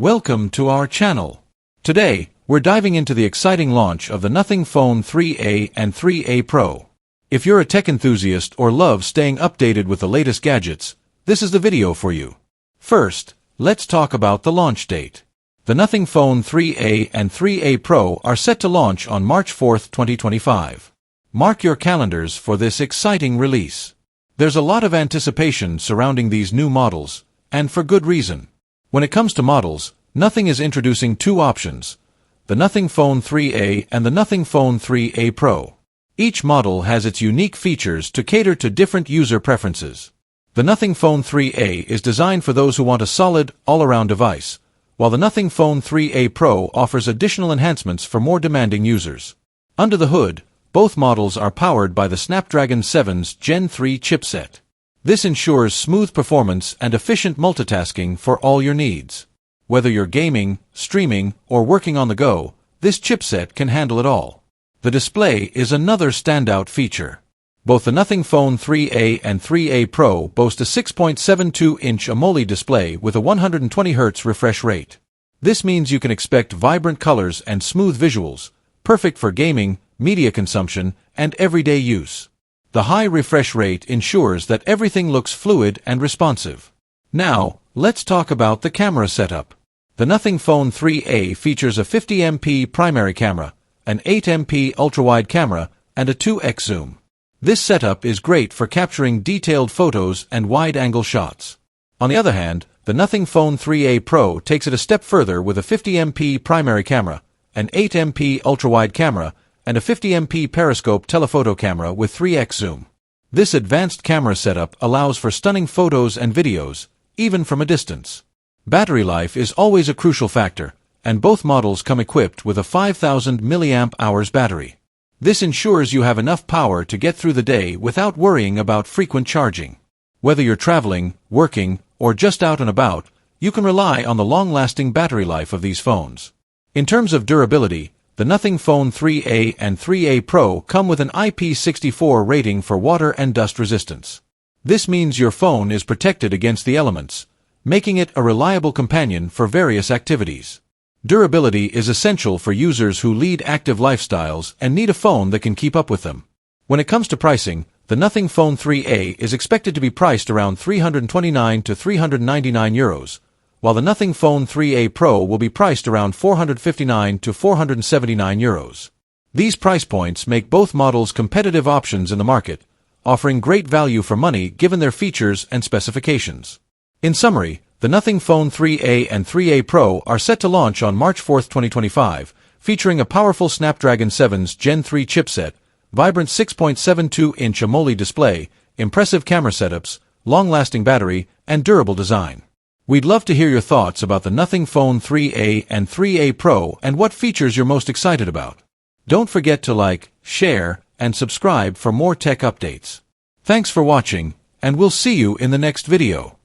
Welcome to our channel. Today, we're diving into the exciting launch of the Nothing Phone 3a and 3a Pro. If you're a tech enthusiast or love staying updated with the latest gadgets, this is the video for you. First, let's talk about the launch date. The Nothing Phone 3a and 3a Pro are set to launch on March 4, 2025. Mark your calendars for this exciting release. There's a lot of anticipation surrounding these new models, and for good reason. When it comes to models, Nothing is introducing two options, the Nothing Phone 3a and the Nothing Phone 3a Pro. Each model has its unique features to cater to different user preferences. The Nothing Phone 3a is designed for those who want a solid, all-around device, while the Nothing Phone 3a Pro offers additional enhancements for more demanding users. Under the hood, both models are powered by the Snapdragon 7's Gen 3 chipset. This ensures smooth performance and efficient multitasking for all your needs. Whether you're gaming, streaming, or working on the go, this chipset can handle it all. The display is another standout feature. Both the Nothing Phone 3a and 3a Pro boast a 6.72-inch AMOLED display with a 120Hz refresh rate. This means you can expect vibrant colors and smooth visuals, perfect for gaming, media consumption, and everyday use. The high refresh rate ensures that everything looks fluid and responsive. Now, let's talk about the camera setup. The Nothing Phone 3a features a 50MP primary camera, an 8MP ultrawide camera, and a 2x zoom. This setup is great for capturing detailed photos and wide-angle shots. On the other hand, the Nothing Phone 3a Pro takes it a step further with a 50MP primary camera, an 8MP ultrawide camera, and a 50MP periscope telephoto camera with 3x zoom. This advanced camera setup allows for stunning photos and videos, even from a distance. Battery life is always a crucial factor, and both models come equipped with a 5000 mAh battery. This ensures you have enough power to get through the day without worrying about frequent charging. Whether you're traveling, working, or just out and about, you can rely on the long-lasting battery life of these phones. In terms of durability, the Nothing Phone 3a and 3a Pro come with an IP64 rating for water and dust resistance. This means your phone is protected against the elements, making it a reliable companion for various activities. Durability is essential for users who lead active lifestyles and need a phone that can keep up with them. When it comes to pricing, the Nothing Phone 3a is expected to be priced around €329 to €399, while the Nothing Phone 3a Pro will be priced around €459 to €479. These price points make both models competitive options in the market, offering great value for money given their features and specifications. In summary, the Nothing Phone 3a and 3a Pro are set to launch on March 4, 2025, featuring a powerful Snapdragon 7's Gen 3 chipset, vibrant 6.72-inch AMOLED display, impressive camera setups, long-lasting battery, and durable design. We'd love to hear your thoughts about the Nothing Phone 3a and 3a Pro and what features you're most excited about. Don't forget to like, share, and subscribe for more tech updates. Thanks for watching, and we'll see you in the next video.